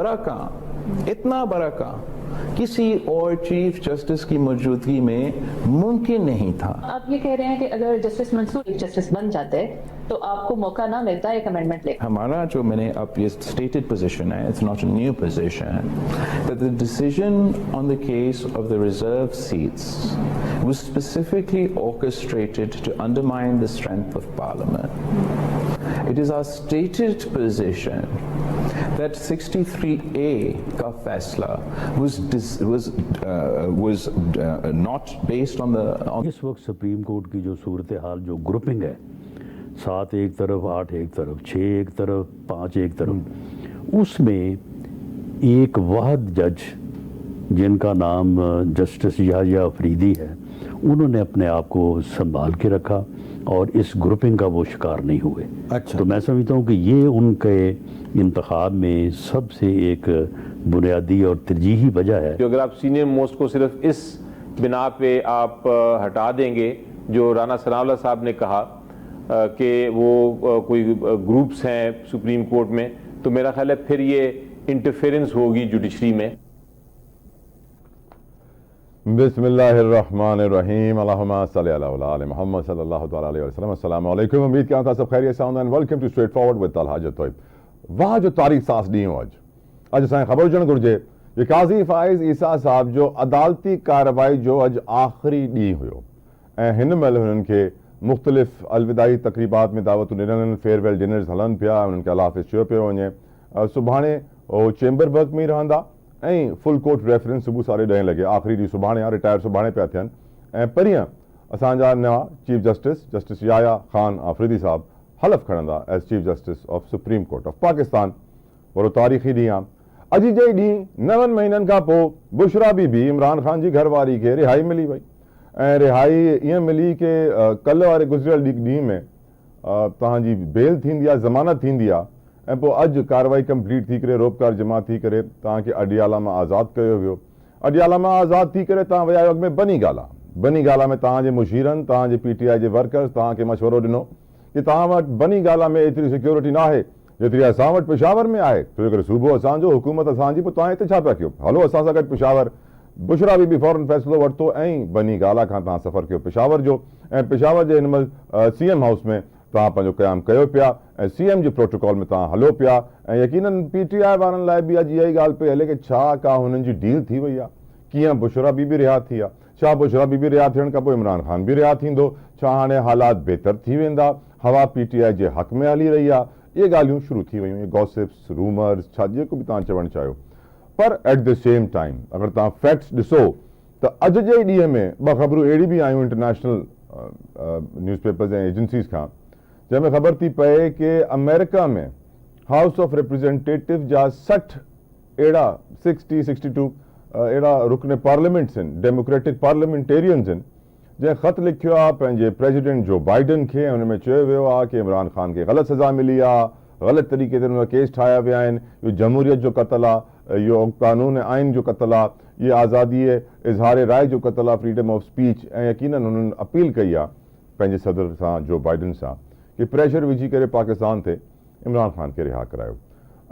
बड़ा काम, इतना बड़ा काम किसी और चीफ जस्टिस की मौजूदगी में मुमकिन नहीं था। आप ये कह रहे हैं कि अगर जस्टिस मंसूर चीफ जस्टिस बन जाते तो आपको मौका ना मिलता एक अमेंडमेंट ले। हमारा जो मैंने अब ये स्टेटेड पोजीशन है, it's not a new position, that the decision on the case of the reserved seats was specifically orchestrated to undermine the strength of Parliament. It is our stated position that 63A का फैसला was not based on the इस वक्त supreme court की जो सूरत हाल, जो grouping है, 7 एक तरफ, 8 एक तरफ, 6 एक तरफ, 5 एक तरफ, उसमें एक वाहिद जज जिनका नाम जस्टिस याह्या अफरीदी है, उन्होंने अपने आप को संभाल के रखा और इस ग्रुपिंग का वो शिकार नहीं हुए। अच्छा। तो मैं समझता हूँ कि ये उनके इंतखाब में सबसे एक बुनियादी और तरजीही वजह है। जो अगर आप सीनियर मोस्ट को सिर्फ इस बिना पे आप हटा देंगे, जो राना सनाउल्लाह साहब ने कहा कि वो कोई ग्रुप्स हैं सुप्रीम कोर्ट में, तो मेरा ख्याल है फिर ये इंटरफेरेंस होगी जुडिशरी में। बिस्मिल्लाहिर्रहमानिर्रहीम, अल्लाहुम्मा सल्ली अला आले मुहम्मद सल्लल्लाहु तआला अलैहि वसल्लम। अस्सलामु अलैकुम, उम्मीद करता हूं सब खैरियत से हूंदा। Welcome to straight forward with Talha Toib. वाह जो तारीख़ सांस ॾींहुं अॼु असांखे ख़बर हुजणु घुरिजे कि काज़ी फ़ाइज़ ईसा साहब जो अदालती कार्रवाई जो अॼु आख़िरी ॾींहुं हुयो ऐं हिन महिल हुननि खे मुख़्तलिफ़ अलविदाई तक़रीबात में दावतूं ॾिनल, फेयरवेल डिनर्स हलनि पिया, उन्हनि खे अल्लाह हाफ़िज़ चयो पियो वञे। सुभाणे उहो चेंबरबर्ग में ई रहंदा ऐं फुल कोर्ट रेफरेंस सुबुह 10:30 लॻे, आख़िरी ॾींहुं सुभाणे आहे, रिटायर सुभाणे पिया थियनि। ऐं परीहं असांजा नवां चीफ जस्टिस याह्या ख़ान अफरीदी साहब हलफ़ खणंदा as chief justice of supreme court of Pakistan. वरो तारीख़ी ॾींहुं आहे। अॼु जे ॾींहुं 9 महीननि खां पोइ बुशरा बीबी इमरान ख़ान जी घरवारी खे रिहाई मिली वई ऐं रिहाई ईअं मिली कि कल्ह वारे गुज़िरियल ॾींहुं में तव्हांजी बेल थींदी आहे, ज़मानत थींदी आहे, ऐं पोइ अॼु कार्रवाई कंप्लीट थी करे रोपकार जमा थी करे तव्हांखे अडियाला मां आज़ादु कयो वियो। अडियाला मां आज़ादु थी करे तव्हां विया आहियो अॻु में बनी गाला में तव्हांजे मुशीरनि, तव्हांजे PTI जे वर्कर्स तव्हांखे मशवरो ॾिनो कि तव्हां वटि बनी गाला में एतिरी सिक्योरिटी न आहे जेतिरी असां वटि पेशावर में आहे, छो करे सूबो असांजो, हुकूमत असांजी, पोइ तव्हां हिते छा पिया कयो, हलो असां सां गॾु पेशावर। बुशरा बीबी फौरन फ़ैसिलो वरितो ऐं बनी गाला खां तव्हां सफ़र कयो पेशावर जो, ऐं पेशावर जे हिन महिल CM हाउस में तव्हां पंहिंजो क़याम कयो पिया ऐं CM जे प्रोटोकॉल में तव्हां हलो पिया। ऐं यकीनन PTI वारनि लाइ बि अॼु इहा ई ॻाल्हि पई हले कि छा का हुननि जी डील थी वई आहे, कीअं बुशरा बीबी रिहा थी आहे, छा बुशरा बीबी रिहा थियण खां पोइ इमरान ख़ान बि रिहा थींदो, छा हाणे हालात बहितर थी वेंदा, हवा PTI जे हक़ में हली रही आहे। इहे ॻाल्हियूं शुरू थी वयूं, इहे गॉसिप्स, रूमर्स, छा जेको बि तव्हां चवणु चाहियो। पर एट द सेम टाइम अगरि तव्हां फैक्ट्स ॾिसो त अॼु जे ॾींहं में 2 ख़बरूं अहिड़ी बि आयूं इंटरनेशनल न्यूज़पेपर्स ऐं एजेंसीज़ खां, जंहिंमें ख़बर थी पए कि अमेरिका में हाउस ऑफ रिप्रेजेंटेटिव जा 60 अहिड़ा 62 अहिड़ा रुकन पार्लियामेंट्स आहिनि, डेमोक्रेटिक पार्लियामेंटेरियंस आहिनि, जंहिं ख़त लिखियो आहे पंहिंजे प्रेसिडेंट जो बाइडन खे। हुन में चयो वियो आहे कि इमरान ख़ान खे ग़लति सज़ा मिली आहे, ग़लति तरीक़े ते हुन केस ठाहिया विया आहिनि, इहो जमहूरियत जो क़त्ल आहे, इहो कानून ऐं आइन जो क़त्ल आहे, इहे आज़ादी इज़हार राय जो क़त्ल आहे, फ्रीडम ऑफ स्पीच। ऐं यकीनन हुननि अपील कई आहे पंहिंजे सदर सां, जो बाइडन सां, कि प्रेशर विझी करे पाकिस्तान ते इमरान ख़ान खे रिहा करायो।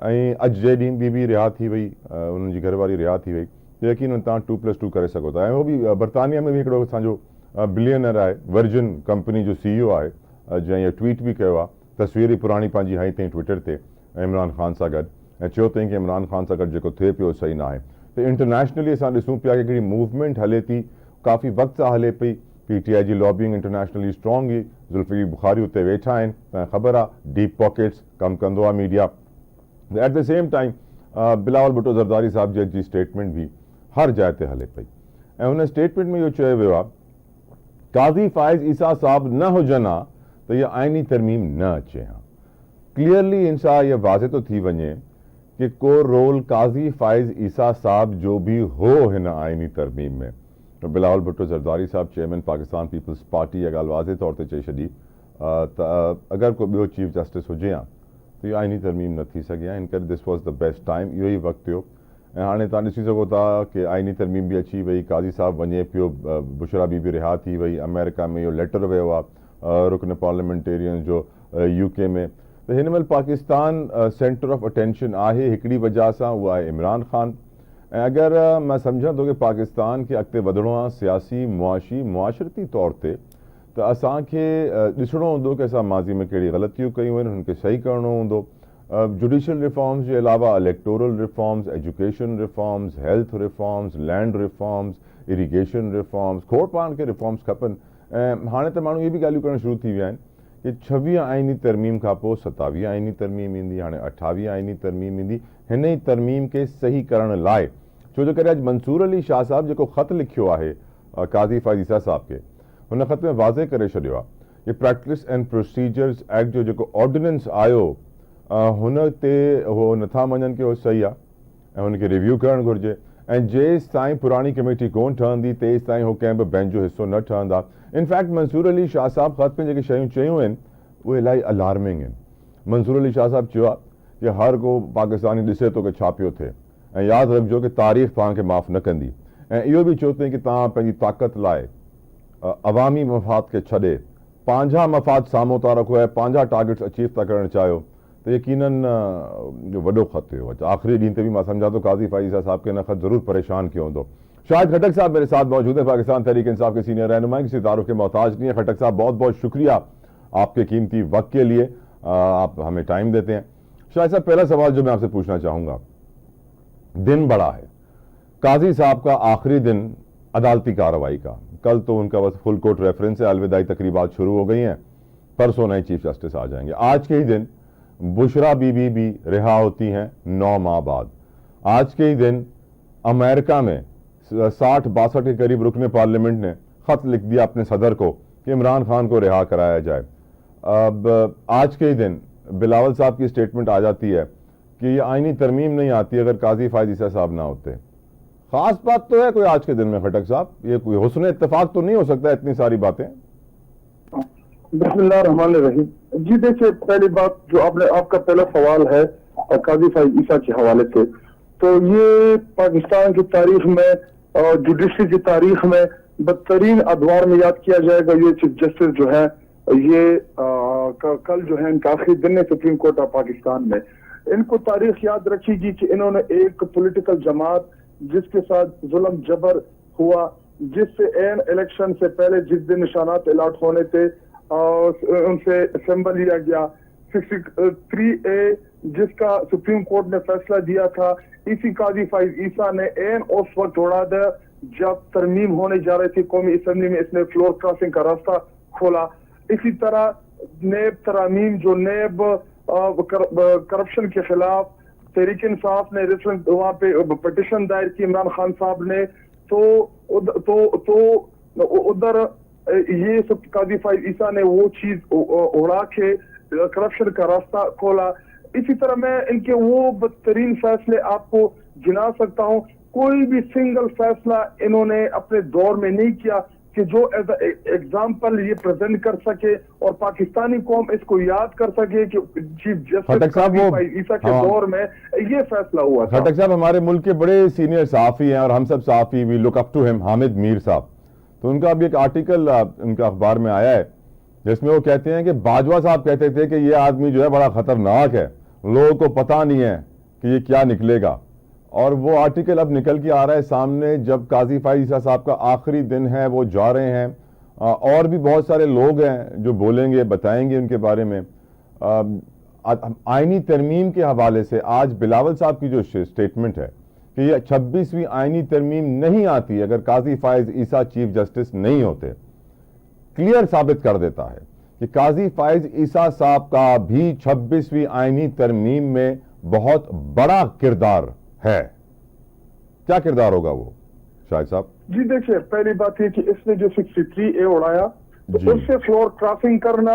ऐं अॼु जे ॾींहुं बि रिहा थी वई, उन्हनि जी घरवारी रिहा थी वई। यकीनन तव्हां 2+2 करे सघो था। ऐं उहो बि बर्तानिया में बि हिकिड़ो असांजो बिलियनर आहे, वर्जिन कंपनी जो CEO आहे, जंहिं इहो ट्वीट बि कयो आहे, तस्वीर पुराणी पंहिंजी हई अथई ट्विटर ते इमरान ख़ान सां गॾु, ऐं चयो अथई कि इमरान ख़ान सां गॾु जेको थिए पियो सही न आहे। त इंटरनेशनली असां ॾिसूं पिया कि हिकिड़ी मूवमेंट हले थी, काफ़ी वक़्त सां हले पई। PTI जी लॉबिंग इंटरनेशनली स्ट्रॉन्ग हुई, ज़ुल्फ़िकार बुखारी उते वेठा आहिनि, तव्हां ख़बर आहे डीप पॉकेट्स कमु कंदो आहे media. At the same time Bilawal Bhutto Zardari साहब जी स्टेटमेंट बि हर जाइ ते हले पई, ऐं हुन स्टेटमेंट में इहो चयो वियो आहे काज़ी फ़ाइज़ ईसा साहब न हुजनि हा त इहा आइनी तरमीम न अचे हा। क्लियरली इनसां इहा वाज़े थो थी वञे कि को रोल काज़ी फ़ाइज़ ईसा साहब जो बि हो हिन आइनी तरमीम में। तो बिलावल भुट्टो ज़रदारी साहब चेयरमैन पाकिस्तान पीपल्स पार्टी इहा ॻाल्हि वाज़े तौर ते चई छॾी त अगरि को ॿियो चीफ जस्टिस हुजे हा त इहा आइनी तरमीम न थी सघे हा। इन करे this was the best time, इहो ई वक़्तु हुयो। ऐं हाणे तव्हां ॾिसी सघो था कि आइनी तरमीम बि अची वई, काज़ी साहब वञे पियो, बुशरा बीबी रिहा थी वई, अमेरिका में इहो लेटर वियो आहे रुकन पार्लियामेंटेरियन जो UK में। त हिन महिल पाकिस्तान सेंटर ऑफ अटेंशन आहे हिकिड़ी वजह सां, उहा आहे इमरान ख़ान। ऐं अगरि मां सम्झां थो कि पाकिस्तान खे अॻिते वधिणो आहे सियासी मुआशी मुआशरती तौर ते, त असांखे ॾिसणो हूंदो कि असां माज़ी में कहिड़ी ग़लतियूं कयूं आहिनि, हुनखे सही करणो हूंदो। जुडिशल रिफॉर्म्स जे अलावा electoral reforms, education reforms, health reforms, land reforms, irrigation reforms, खोड़ पाण खे रिफॉर्म्स खपनि। ऐं हाणे त माण्हू इहे बि ॻाल्हियूं करणु शुरू थी विया आहिनि कि 26 आइनी तरमीम खां पोइ 27 आइनी तरमीम ईंदी, हाणे 28 आइनी तरमीम ईंदी। हिन ई तरमीम खे सही करण लाइ, छो जो करे अॼु मंसूर अली शाह साहब जेको ख़त लिखियो आहे काज़ी फ़ाइज़ ईसा साहब खे, हुन ख़त में वाज़े करे छॾियो आहे कि प्रैक्टिस एंड प्रोसीजर्स एक्ट जो जेको ऑर्डिनेंस आयो हुन ते उहो नथा मञनि कि उहो सही आहे ऐं हुनखे रिव्यू करणु घुरिजे। ऐं जेसि ताईं पुराणी कमेटी कोन ठहंदी तेसि ताईं उहो कंहिं बि बेंच जो हिसो न ठहंदा। इनफैक्ट मंसूर अली शाह साहब ख़त में जेके शयूं चयूं आहिनि उहे इलाही अलार्मिंग आहिनि। मंसूर अली शाह साहब चयो आहे कि हर को पाकिस्तानी ॾिसे थो कि छा पियो थिए, ऐं यादि रखिजो कि तारीख़ तव्हांखे माफ़ न कंदी। ऐं इहो बि चयो अथई कि तव्हां पंहिंजी ताक़त लाइ अवामी मफ़ाद खे छॾे पंहिंजा मफ़ाद साम्हूं था रखो ऐं पंहिंजा टारगेट्स अचीव था करणु चाहियो, त यकीनन जो वॾो ख़त हुयो। आख़िरी ॾींहं ते बि मां सम्झा थो काज़ी फ़ाइज़ ईसा साहब खे हिन ख़त ज़रूर परेशान किया हूंदो। शाहिद खटक साहब मेरे साथ मौजूद है, पाकिस्तान तहरीक इंसाफ के सीनियर रहनुमा, किसी तारुफ के मोहताज नहीं है। खटक साहब बहुत बहुत शुक्रिया आपके कीमती वक्त के लिए, आप हमें टाइम देते हैं। शाहिद साहब, पहला सवाल जो मैं आपसे पूछना चाहूँगा, दिन बड़ा है, काजी साहब का आखिरी दिन अदालती कार्रवाई का, कल तो उनका बस फुल कोर्ट रेफरेंस है, अलविदाई तकरीबात शुरू हो गई हैं, परसों नए चीफ जस्टिस आ जाएंगे। आज के ही दिन बुशरा बीबी भी रिहा होती हैं 9 माह बाद। आज के ही दिन अमेरिका में 60-62 के करीब रुकने पार्लियामेंट ने खत लिख दिया अपने सदर को कि इमरान खान को रिहा कराया जाए। अब आज के ही दिन बिलावल साहब की स्टेटमेंट आ जाती है कि ये आईनी तरमीम नहीं आती अगर काजी फ़ाइज़ ईसा साहब ना होते। खास बात तो है कोई आज के दिन में खटक साहब, ये कोई हुस्न इत्तेफाक तो नहीं हो सकता इतनी सारी बातें। बिस्मिल्लाहिर्रहमानिर्रहीम। जी देखिए, पहली बात जो आपका पहला सवाल है काजी फ़ाइज़ ईसा के हवाले से, तो ये पाकिस्तान की तारीख में और जुडिशरी की तारीख में बदतरीन अदवार में याद किया जाएगा। ये चीफ जस्टिस जो है ये कल जो है इनका आखिरी दिन है सुप्रीम कोर्ट ऑफ पाकिस्तान में। इनको तारीख याद रखेगी कि इन्होंने एक पॉलिटिकल जमात जिसके साथ जुल्म जबर हुआ, जिससे एन इलेक्शन से पहले जिस दिन निशानात अलाट होने थे उनसे असेंबल लिया गया 63A, जिसका सुप्रीम कोर्ट ने फैसला दिया था, इसी काजी फ़ाइज़ ईसा ने एन उस वक्त उड़ा दिया जब तरमीम होने जा रही थी कौमी असेंबली में, इसने फ्लोर क्रॉसिंग का रास्ता खोला। इसी तरह नेब तरामीम जो नेब करप्शन के खिलाफ तहरीक इंसाफ ने रिसेंट वहाँ पे पिटिशन दायर की इमरान खान साहब ने, तो उधर ये सब काजी फ़ाइज़ ईसा ने वो चीज उड़ा के करप्शन का रास्ता खोला। इसी तरह मैं इनके वो बदतरीन फैसले आपको गिना सकता हूँ, कोई भी सिंगल फैसला इन्होंने अपने दौर में नहीं किया कि जो एज एग्जाम्पल ये प्रेजेंट कर सके और पाकिस्तानी कौम इसको याद कर सके कि चीफ जस्टिस ईसा के दौर में ये फैसला हुआ था। खटक साहब हमारे मुल्क के बड़े सीनियर सहाफ़ी हैं और हम सब सहाफ़ी, we look up to him, Hamid Mir साहब। तो उनका अभी एक आर्टिकल उनका अखबार में आया है जिसमें वो कहते हैं कि बाजवा साहब कहते थे कि ये आदमी जो है बड़ा खतरनाक है, लोगों को पता नहीं है कि ये क्या निकलेगा। और वो आर्टिकल अब निकल के आ रहा है सामने जब काजी फ़ाइज़ ईसा साहब का आखिरी दिन है, वो जा रहे हैं, और भी बहुत सारे लोग हैं जो बोलेंगे, बताएंगे उनके बारे में। आईनी तरमीम के हवाले से आज बिलावल साहब की जो स्टेटमेंट है कि ये 26वीं आईनी तरमीम नहीं आती अगर काजी फ़ाइज़ ईसा चीफ जस्टिस नहीं होते, क्लियर साबित कर देता है कि काजी फ़ाइज़ ईसा साहब का भी 26वीं आईनी तरमीम में बहुत बड़ा किरदार है। क्या किरदार होगा वो शाहिद साहब? जी देखिए, पहली बात ये कि इसने जो 63A उड़ाया तो उससे फ्लोर क्रॉसिंग करना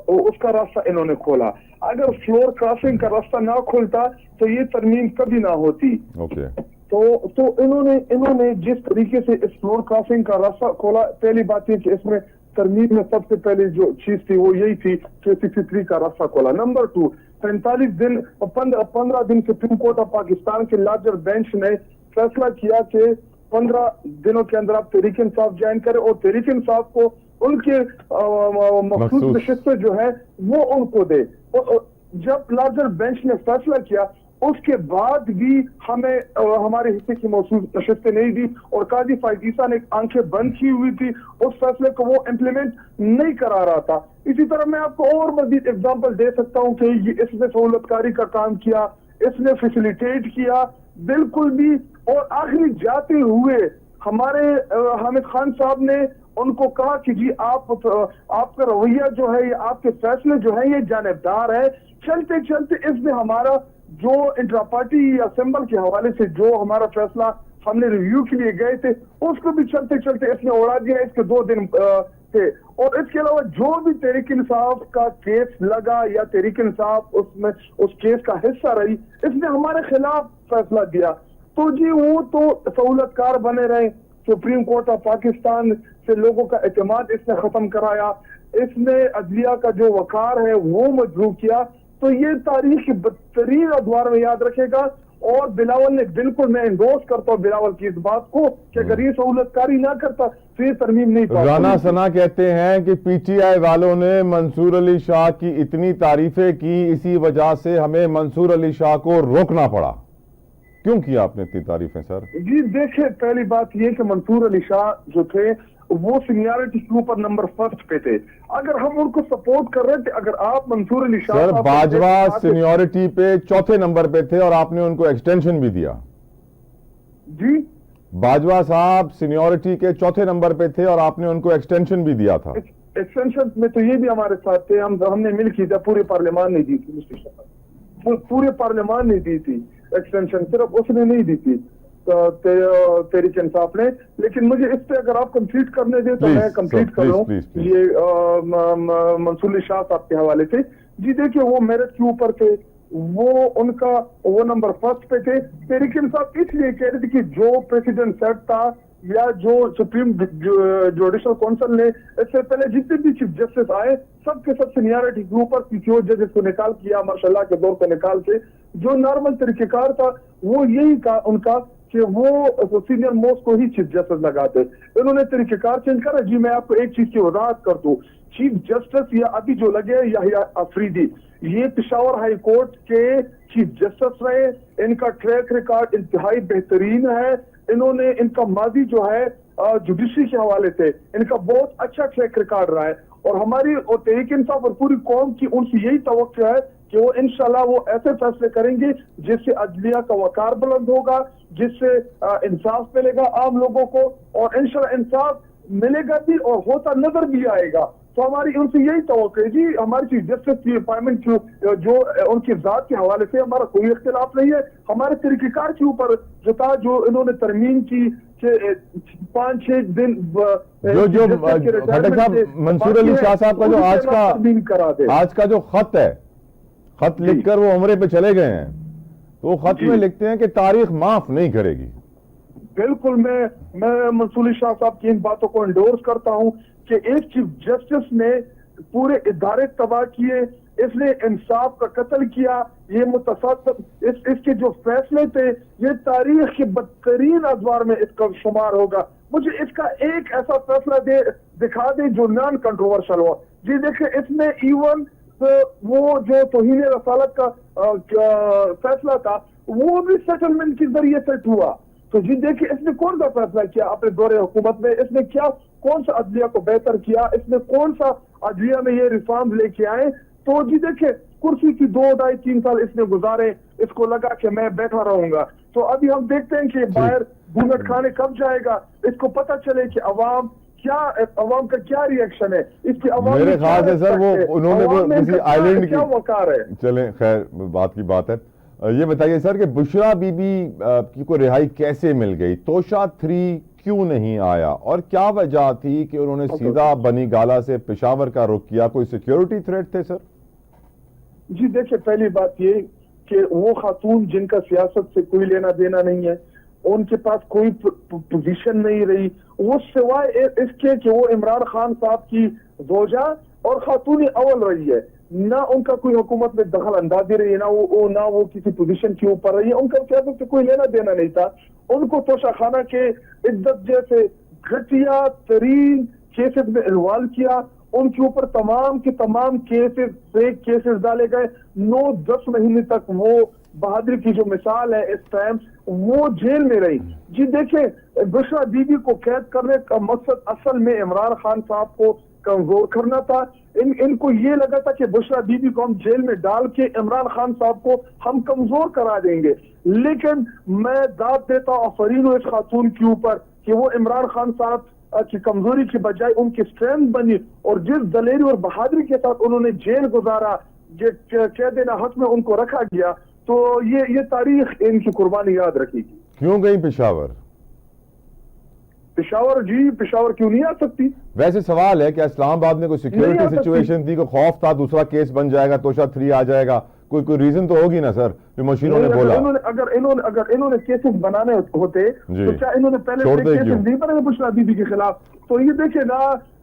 उसका रास्ता इन्होंने खोला। अगर फ्लोर क्रॉसिंग का रास्ता ना खुलता तो ये तरमीम कभी ना होती। ओके। तो इन्होंने जिस तरीके से इस फ्लोर क्रॉसिंग का रास्ता खोला, पहली बात ये कि इसमें तरमीम में सबसे पहले जो चीज थी वो यही थी कि 63 का रास्ता खोला। नंबर 2, 45 दिन 15 दिन सुप्रीम कोर्ट ऑफ पाकिस्तान के लार्जर बेंच ने फैसला किया कि 15 दिनों के अंदर आप तहरीक इंसाफ ज्वाइन करें और तहरीक इंसाफ को उनके मखसूस नशिस्तें जो है वो उनको दे। जब लार्जर बेंच ने फैसला किया उसके बाद भी हमें हमारे हिस्से की मौसूल नशिस्तें नहीं दी और काजी फाइज ईसा ने आंखें बंद की हुई थी, उस फैसले को वो इम्प्लीमेंट नहीं करा रहा था। इसी तरह मैं आपको और मजीद एग्जांपल दे सकता हूं कि इसने सहूलतकारी का काम किया, इसने फैसिलिटेट किया, बिल्कुल भी। और आखिरी जाते हुए हमारे हामिद खान साहब ने उनको कहा कि जी आपका रवैया जो है, ये आपके फैसले जो है ये जानिबदार है। चलते चलते इसने हमारा जो इंट्रा पार्टी असेंबल के हवाले से जो हमारा फैसला हमने रिव्यू के लिए गए थे उसको भी चलते चलते इसने उड़ा दिया। इसके 2 दिन थे। और इसके अलावा जो भी तहरीक इंसाफ का केस लगा या तहरीक इंसाफ उसमें उस केस का हिस्सा रही, इसने हमारे खिलाफ फैसला दिया। तो जी वो तो सहूलतकार बने रहे। सुप्रीम कोर्ट ऑफ पाकिस्तान से लोगों का एतमाद इसने खत्म कराया, इसने अदलिया का जो वकार है वो मजरूह किया। तो ये तारीख के बदतरीन अखबार में याद रखेगा। और बिलावल ने, बिल्कुल मैं एंडोर्स करता हूँ बिलावल की इस बात को कि अगर ये सहूलतकारी ना करता तो ये तरमीम नहीं पास। राना सना कहते हैं कि पीटीआई वालों ने मंसूर अली शाह की इतनी तारीफें की, इसी वजह से हमें मंसूर अली शाह को रोकना पड़ा। क्यों किया आपने इतनी तारीफें सर? जी देखिए, पहली बात ये कि मंसूर अली शाह जो थे वो सीनियरिटी के ऊपर नंबर 1 पे थे। अगर हम उनको सपोर्ट कर रहे थे, अगर आप मंसूर अली शाह सर बाजवा सीनियरिटी पे 4थे नंबर पे थे और आपने उनको एक्सटेंशन भी दिया। जी बाजवा साहब सीनियरिटी के 4थे नंबर पे थे और आपने उनको एक्सटेंशन भी दिया था। एक्सटेंशन में तो ये भी हमारे साथ थे, हमने मिल की था। पूरे पार्लियामान ने दी थी, पूरे पार्लियामान ने दी थी एक्सटेंशन, सिर्फ उसने नहीं दी थी तहरीक इंसाफ ने। लेकिन मुझे इस पे अगर आप कंप्लीट करने दे तो मैं कंप्लीट कर लूं। ये मंसूर अली शाह साहब के हवाले से। जी देखिए, वो मेरिट के ऊपर थे, वो नंबर 1 पे थे। तहरीक इंसाफ इसलिए कह रहे थे कि जो प्रेसिडेंट सेट था या जो सुप्रीम जुडिशल काउंसिल ने इससे पहले जितने भी चीफ जस्टिस आए सबके सब सीनियरिटी के ऊपर किसी जजेस को निकाल किया, माशाल्लाह के दौर को निकाल के जो नॉर्मल तरीकेकार था वो यही का उनका कि वो सीनियर मोस्ट को ही चीफ जस्टिस लगाते। इन्होंने तरीकेकार चेंज करा। जी मैं आपको एक चीज की वजाहत कर दूं, चीफ जस्टिस या अभी जो लगे या अफरीदी, ये पेशावर हाई कोर्ट के चीफ जस्टिस रहे। इनका ट्रैक रिकॉर्ड इंतहाई बेहतरीन है। इन्होंने इनका माजी जो है जुडिशरी के हवाले से इनका बहुत अच्छा ट्रैक रिकॉर्ड रहा है। और हमारी और तहरीक इंसाफ और पूरी कौम की उनसे यही तवक्को है कि वो इंशाल्लाह वो ऐसे फैसले करेंगे जिससे अदलिया का वकार बुलंद होगा, जिससे इंसाफ मिलेगा आम लोगों को, और इंशाल्लाह इंसाफ मिलेगा भी और होता नजर भी आएगा। तो हमारी उनसे यही तवक्को है। जी हमारी चीफ जस्टिस की अपॉइंटमेंट जो उनकी जात के हवाले से हमारा कोई इख्तिलाफ नहीं है। हमारे तरीकेकार के ऊपर जो था, जो इन्होंने तरमीम की 5-6 दिन जो खट्टर साहब, मंसूर अली शाह साहब का जो आज का जो खत है, खत लिखकर वो उम्रे पे चले गए हैं, तो वो खत में लिखते हैं कि तारीख माफ नहीं करेगी। बिल्कुल मैं मंसूर अली शाह साहब की इन बातों को एंडोर्स करता हूं कि एक चीफ जस्टिस ने पूरे इदारे तबाह किए, इसने इंसाफ का कत्ल किया। ये इसके जो फैसले थे ये तारीख के बदतरीन अखबार में इसका शुमार होगा। मुझे इसका एक ऐसा फैसला दिखा दे जो नॉन कंट्रोवर्शियल हो। जी देखिए, इसमें इवन वो जो तौहीन रसालत का फैसला था वो भी सेटलमेंट के जरिए सेट हुआ। तो जी देखिए, इसने कौन सा फैसला किया अपने दौरे हुकूमत में, इसने कौन सा अदलिया को बेहतर किया, इसने कौन सा अदलिया में ये रिफॉर्म लेके आए। तो जी देखिए, कुर्सी की 2-2.5-3 साल इसने गुजारे, इसको लगा कि मैं बैठा रहूंगा। तो अभी हम देखते हैं कि बाहर घूंघट खाने कब जाएगा, इसको पता चले कि अवाम का क्या रिएक्शन है, इसकी अवाम मेरे ख्याल से सर वो उन्होंने किसी आइलैंड क्या वकार है। चलें, खैर बात की बात है। ये बताइए सर कि बुशरा बीबी को रिहाई कैसे मिल गई, तोशा 3 क्यों नहीं आया, और क्या वजह थी कि उन्होंने सीधा बनी गाला से पेशावर का रुख किया? कोई सिक्योरिटी थ्रेट थे सर? जी देखिए, पहली बात ये कि वो खातून जिनका सियासत से कोई लेना देना नहीं है, उनके पास कोई पोजीशन नहीं रही, वो सिवाय इसके कि वो इमरान खान साहब की जोजा और खातून अव्वल रही है। ना उनका कोई हुकूमत में दखल अंदाजी रही है, ना वो किसी पोजीशन के ऊपर रही है। उनका सियासत से कोई लेना देना नहीं था। उनको तोशा खाना के इद्दत जैसे घटिया तरीन केसेस में इन्वॉल्व किया ان کے اوپر تمام کے تمام کیسز فیک کیسز ڈالے گئے. 9-10 مہینے تک وہ بہادری کی جو مثال ہے اس ٹائم وہ جیل میں رہی. جی دیکھیں بشرا بی بی کو قید کرنے کا مقصد اصل میں عمران خان صاحب کو کمزور کرنا تھا. ان کو یہ لگا تھا کہ بشرا بی بی کو ہم جیل میں ڈال کے عمران خان صاحب کو ہم کمزور کرا دیں گے. لیکن میں داد دیتا ہوں آفرین ہوں اس خاتون کے اوپر کہ وہ عمران خان صاحب کی کمزوری کی بجائے ان کی اسٹرینتھ بنی, اور جس دلیری اور بہادری کے ساتھ انہوں نے جیل گزارا, قید حق میں ان کو رکھا گیا, تو یہ تاریخ ان کی قربانی یاد رکھے گی. کیوں گئی پشاور؟ پشاور جی پشاور کیوں نہیں آ سکتی؟ ویسے سوال ہے کہ اسلام آباد میں کوئی سیکیورٹی سچویشن تھی, کوئی خوف تھا دوسرا کیس بن جائے گا, توشہ 3 آ جائے گا, کوئی ریزن تو ہوگی نا سر جو مشینوں نے بولا. اگر انہوں نے کیسز بنانے ہوتے تو کیا انہوں نے پہلے سے کیسز نہیں بنے بشرا بی بی کے خلاف؟ تو یہ دیکھیں نا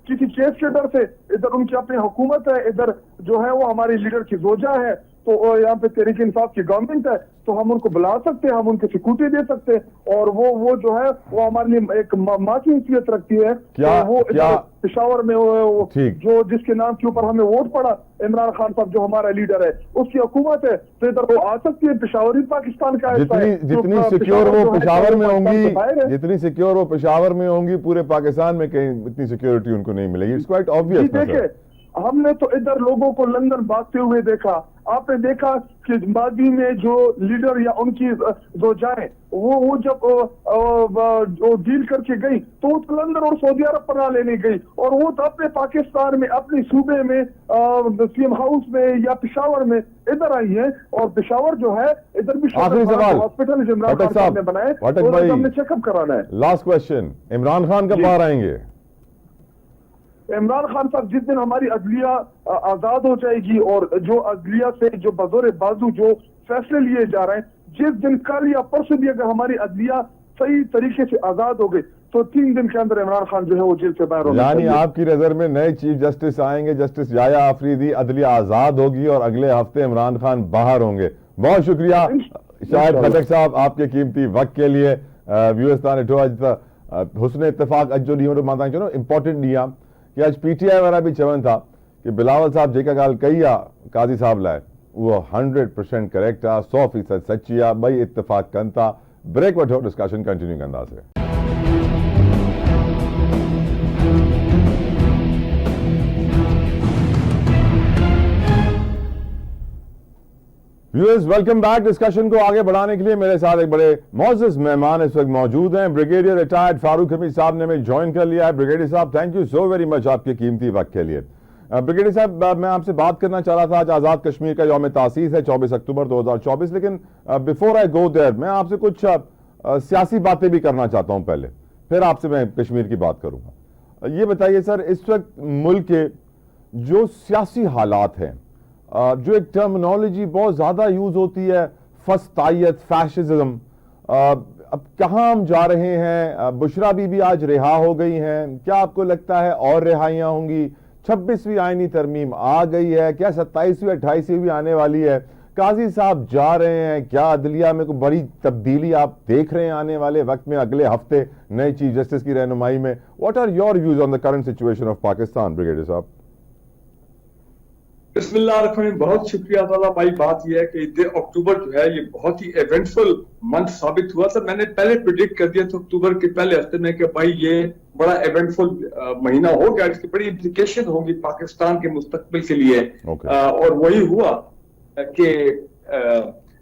کسی کیس کے ڈر سے ادھر ان کی اپنی حکومت ہے, ادھر جو ہے وہ ہماری لیڈر کی زوجہ ہے, تو یہاں پہ تحریک انصاف کی گورنمنٹ ہے, تو ہم ان کو بلا سکتے ہیں, ہم ان کی سیکورٹی دے سکتے ہیں, اور وہ جو ہے وہ ہمارے لیے ایک ماں کی حیثیت رکھتی ہے. وہ پشاور میں جو جس کے نام کے اوپر ہمیں ووٹ پڑا عمران خان صاحب جو ہمارا لیڈر ہے اس کی حکومت ہے, تو ادھر وہ آ سکتی ہے. پشاوری پاکستان کا جتنی سیکیور وہ پشاور میں ہوں گی, جتنی سیکیور وہ پشاور میں ہوں گی, پورے پاکستان میں کہیں اتنی سیکیورٹی ان کو نہیں ملے گی. It's quite obvious. دیکھیں ہم نے تو ادھر لوگوں کو لندن بھاگتے ہوئے دیکھا, آپ نے دیکھا کہ ماضی میں جو لیڈر یا ان کی زوجائیں وہ جب ڈیل کر کے گئی تو وہ لندن اور سعودی عرب پناہ لینے گئی, اور وہ تو اپنے پاکستان میں اپنے صوبے میں سی ایم ہاؤس میں یا پشاور میں ادھر آئی ہیں, اور پشاور جو ہے ادھر بھی ہاسپٹل عمران خان صاحب نے بنائے, ہم نے چیک اپ کرانا ہے. لاسٹ کوشچن, عمران خان کب باہر آئیں گے؟ عمران خان صاحب جس دن ہماری عدلیہ آزاد ہو جائے گی, اور جو عدلیہ سے جو بزور بازو جو فیصلے لیے جا رہے ہیں, جس دن کل یا پرسوں بھی اگر ہماری عدلیہ صحیح طریقے سے آزاد ہو گئی تو 3 دن کے اندر عمران خان جو ہے وہ جیل سے باہر ہوگا. یعنی آپ کی نظر میں نئے چیف جسٹس آئیں گے, جسٹس یحییٰ آفریدی, عدلیہ آزاد ہوگی اور اگلے ہفتے عمران خان باہر ہوں گے. بہت شکریہ شاہد خٹک صاحب آپ کے قیمتی وقت کے لیے. ویوستان حسن اتفاق اجو ڈیوں ماتا امپورٹنٹ ڈیا کہ آج پی ٹی آئی والا بھی چون تھا کہ بلاول صاحب جیکا گال کئی قاضی صاحب لائے وہ 100% کریکٹ ہے, 100% سچی ہے, بھائی اتفاق کن تھا. بریک وٹھو ڈسکشن کنٹینیو کندا سے. Viewers welcome back. ڈسکشن کو آگے بڑھانے کے لیے میرے ساتھ ایک بڑے معزز مہمان اس وقت موجود ہیں. بریگیڈیئر ریٹائرڈ فاروق حمید صاحب نے ہمیں جوائن کر لیا ہے. بریگیڈیئر صاحب thank you so very much آپ کے قیمتی وقت کے لیے. بریگیڈیئر صاحب میں آپ سے بات کرنا چاہ رہا تھا, آج آزاد کشمیر کا یوم تاسیس ہے 24 اکتوبر 2024, لیکن بیفور آئی گو دیر میں آپ سے کچھ سیاسی باتیں بھی کرنا چاہتا ہوں پہلے, پھر آپ سے میں کشمیر کی بات کروں گا. یہ بتائیے سر, اس وقت ملک کے جو سیاسی حالات ہیں, جو ایک ٹرمنالوجی بہت زیادہ یوز ہوتی ہے فسطائیت, فیشزم, اب کہاں ہم جا رہے ہیں؟ بشرا بی بی آج رہا ہو گئی ہیں, کیا آپ کو لگتا ہے اور رہائیاں ہوں گی؟ 26ویں آئینی ترمیم آ گئی ہے, کیا 27ویں 28ویں بھی آنے والی ہے؟ قاضی صاحب جا رہے ہیں, کیا عدلیہ میں کوئی بڑی تبدیلی آپ دیکھ رہے ہیں آنے والے وقت میں, اگلے ہفتے نئے چیف جسٹس کی رہنمائی میں؟ What are your views on the current situation of Pakistan brigadier صاحب؟ بسم اللہ الرحمن الرحیم. بہت شکریہ تعالیٰ بھائی. بات یہ ہے کہ اکتوبر جو ہے یہ بہت ہی ایونٹفل منتھ ثابت ہوا تھا. میں نے پہلے پریڈکٹ کر دیا تھا اکتوبر کے پہلے ہفتے میں کہ بھائی یہ بڑا ایونٹفل مہینہ ہو گیا, اس کی بڑی امپلیکیشن ہوگی پاکستان کے مستقبل کے لیے. اور وہی ہوا کہ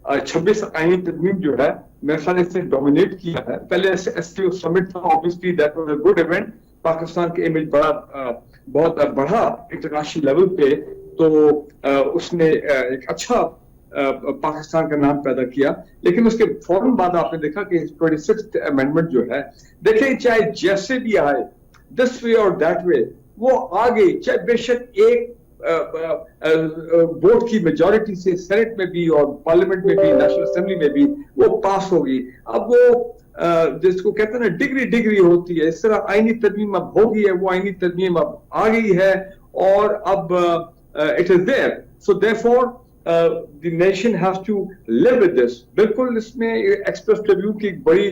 26 آئینی ترمیم جو ہے میرے خیال سے ڈومینیٹ کیا ہے. پہلے ایس ٹی او سمٹ تھا, obviously that was a good event. Pakistan کے امیج بہت بڑھا انٹرنیشنل لیول پہ, تو اس نے ایک اچھا پاکستان کا نام پیدا کیا. لیکن اس کے فوراً بعد آپ نے دیکھا کہ 26th امینڈمنٹ جو ہے, دیکھیں چاہے جیسے بھی آئے دس وے اور دیٹ وے وہ آ گئی, چاہے بے شک ایک ووٹ کی میجورٹی سے سینٹ میں بھی اور پارلیمنٹ میں بھی نیشنل اسمبلی میں بھی وہ پاس ہوگی. اب وہ جس کو کہتے ہیں نا ڈگری ہوتی ہے, اس طرح آئینی ترمیم اب ہو گئی ہے, وہ آئینی ترمیم اب آ گئی ہے اور اب it is there. So therefore the nation has to live with this. بالکل اس میں ایکسپریس ٹریبیون کی بڑی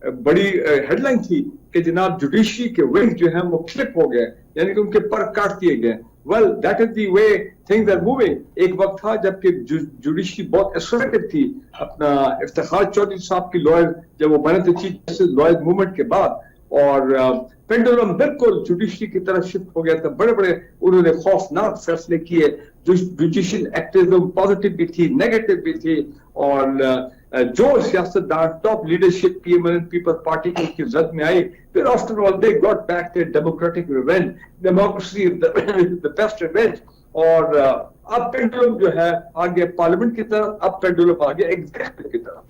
बड़ी हेडलाइन थी कि जनाब जुडिशरी के विंग जो है वो क्लिप हो गए, यानी कि उनके पर काट दिए गए। Well that is the way things are moving. एक वक्त था जबकि जुडिशरी बहुत असर्टिव थी। अपना इफ्तिखार चौधरी साहब की लॉयर जब वो बने थे चीफ जस्टिस लॉयर मूवमेंट के बाद, और पेंडुलम बिल्कुल जुडिशरी की तरफ शिफ्ट हो गया था। बड़े बड़े उन्होंने खौफनाक फैसले किए। जुडिशियल एक्टिविज्म पॉजिटिव भी थी, नेगेटिव भी थी, और जो सियासतदान टॉप लीडरशिप पीपल्स पार्टी की उनकी जद में आई, फिर after all they got back their democratic revenge, democracy the best revenge. और अब पेंडुलम जो है आगे पार्लियामेंट की तरफ, अब पेंडुलम आगे एग्जीक्यूटिव की तरफ।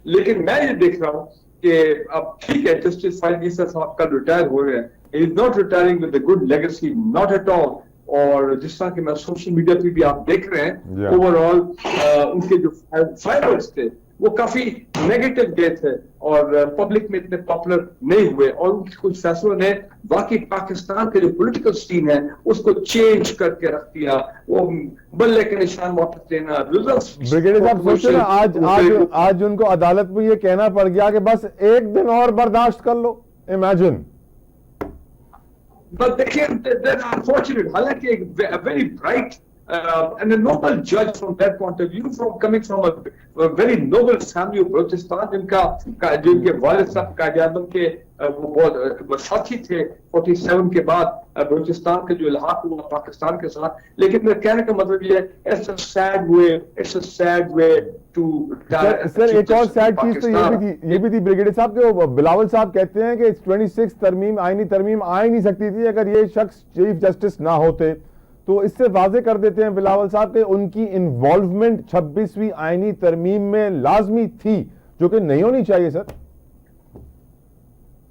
लेकिन मैं ये देख रहा हूँ कि अब ठीक है जस्टिस फाइल ईसा साहब कल रिटायर हो रहे हैं, he is not retiring with a good legacy, not at all. और जिस तरह के मैं सोशल मीडिया पे भी आप देख रहे हैं, ओवरऑल उनके जो फाइनल्स थे वो काफी नेगेटिव गए थे और पब्लिक में इतने पॉपुलर नहीं हुए, और उनके कुछ फैसलों ने वाकई पाकिस्तान के जो पॉलिटिकल सीन है उसको चेंज करके रख दिया। वो बल्ले के निशान वापस लेना, ब्रिगेडियर साहब सोचे ना आज उनको अदालत में ये कहना पड़ गया कि बस एक दिन और बर्दाश्त कर लो। इमेजिन। But they're unfortunate. हालांकि एक very bright and a noble judge from that point of view, coming from a very noble family of Balochistan, जिनके वालिद साहब कायद-ए-आज़म के वो बहुत साथी थे 47 के बाद बलूचिस्तान के जो इल्हाक हुआ पाकिस्तान के साथ। लेकिन मेरे कहने का मतलब ये है, it's a sad way to sir एक और सैड चीज तो ये भी थी ब्रिगेडियर साहब के, वो बिलावल साहब कहते हैं कि 26 तरमीम आईनी तरमीम आ ही नहीं सकती थी अगर ये शख्स चीफ जस्टिस ना होते। तो इससे वाजे कर देते हैं बिलावल साहब के उनकी इन्वॉल्वमेंट 26वीं आईनी तरमीम में लाजमी थी, जो कि नहीं होनी चाहिए सर।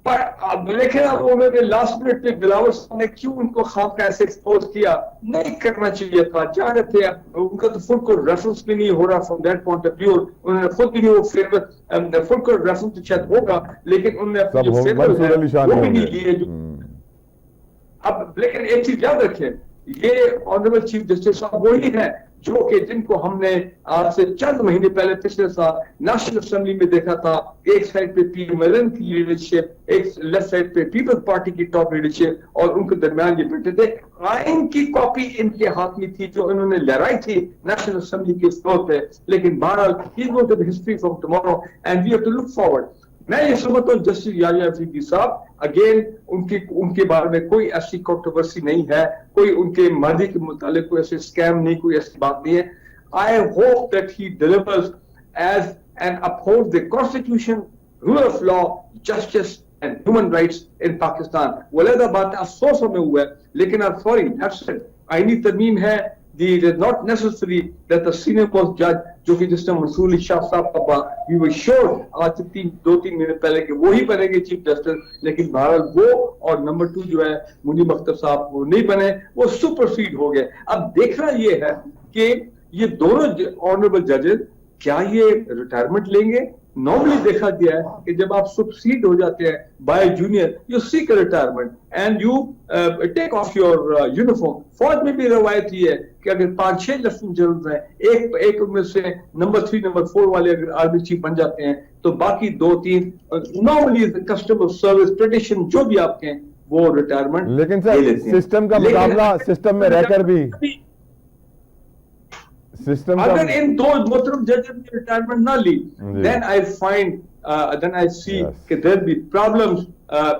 पर अब लेकिन अब उन्होंने लास्ट मिनट पे बिलावल साहब ने क्यों उनको खाम का ऐसे एक्सपोज किया, नहीं करना चाहिए था। जा रहे थे उनका तो फुल कोर्ट रेफरेंस भी नहीं हो रहा from that point of view. उन्होंने खुद भी वो फेवर फुल कोर्ट रेफरेंस तो शायद होगा, लेकिन उन्होंने अपनी फेवर वो भी नहीं लिए। अब लेकिन एक चीज याद रखें, ये ऑनरेबल चीफ जस्टिस साहब वही है जो कि जिनको हमने आज से चंद महीने पहले पिछले साल नेशनल असेंबली में देखा था। एक साइड पे पीएमएलएन की लीडरशिप, एक लेफ्ट साइड पे पीपल्स पार्टी की टॉप लीडरशिप, और उनके दरमियान ये बैठे थे। आइन की कॉपी इनके हाथ में थी जो इन्होंने लहराई थी नेशनल असेंबली के फ्लोर पे। लेकिन बहरहाल he is going to be history from tomorrow and we have to look forward. मैं ये समझता हूँ जस्टिस याहिया अफरीदी साहब अगेन उनके बारे में कोई ऐसी कंट्रोवर्सी नहीं है, कोई उनके मादी के मुतालिक कोई ऐसे स्कैम नहीं, कोई ऐसी बात नहीं है। I hope that he delivers as and upholds the constitution, rule of law, justice and human rights in Pakistan. वलीदा बात अफसोस में हुआ है, लेकिन आई सॉरी दैट्स इट। आईनी तरमीम है, it is not necessary that the senior most judge जो कि जिसने मंसूर अली शाह साहब का we were sure आज से 2-3 महीने पहले कि वो ही बनेंगे चीफ जस्टिस, लेकिन बहरहाल वो और नंबर 2 जो है मुनीब अख्तर साहब वो नहीं बने, वो सुपरसीड हो गए। अब देखना ये है कि ये दोनों ऑनरेबल जजेस क्या ये रिटायरमेंट लेंगे। नॉर्मली देखा गया है कि जब आप सुपरसीड हो जाते हैं by junior, you seek retirement and you take off your uniform. फौज में भी रवायत ये है कि अगर 5-6 लेफ्टिनेंट जनरल हैं, एक उनमें से नंबर 3 नंबर 4 वाले अगर आर्मी चीफ बन जाते हैं तो बाकी 2-3 नॉर्मली कस्टमर सर्विस ट्रेडिशन जो भी आपके हैं वो रिटायरमेंट। लेकिन सर सिस्टम का मुकाबला सिस्टम में रहकर भी अगर इन दो मोहतरम जजेस ने रिटायरमेंट ना ली, then I find then I see कि there be problems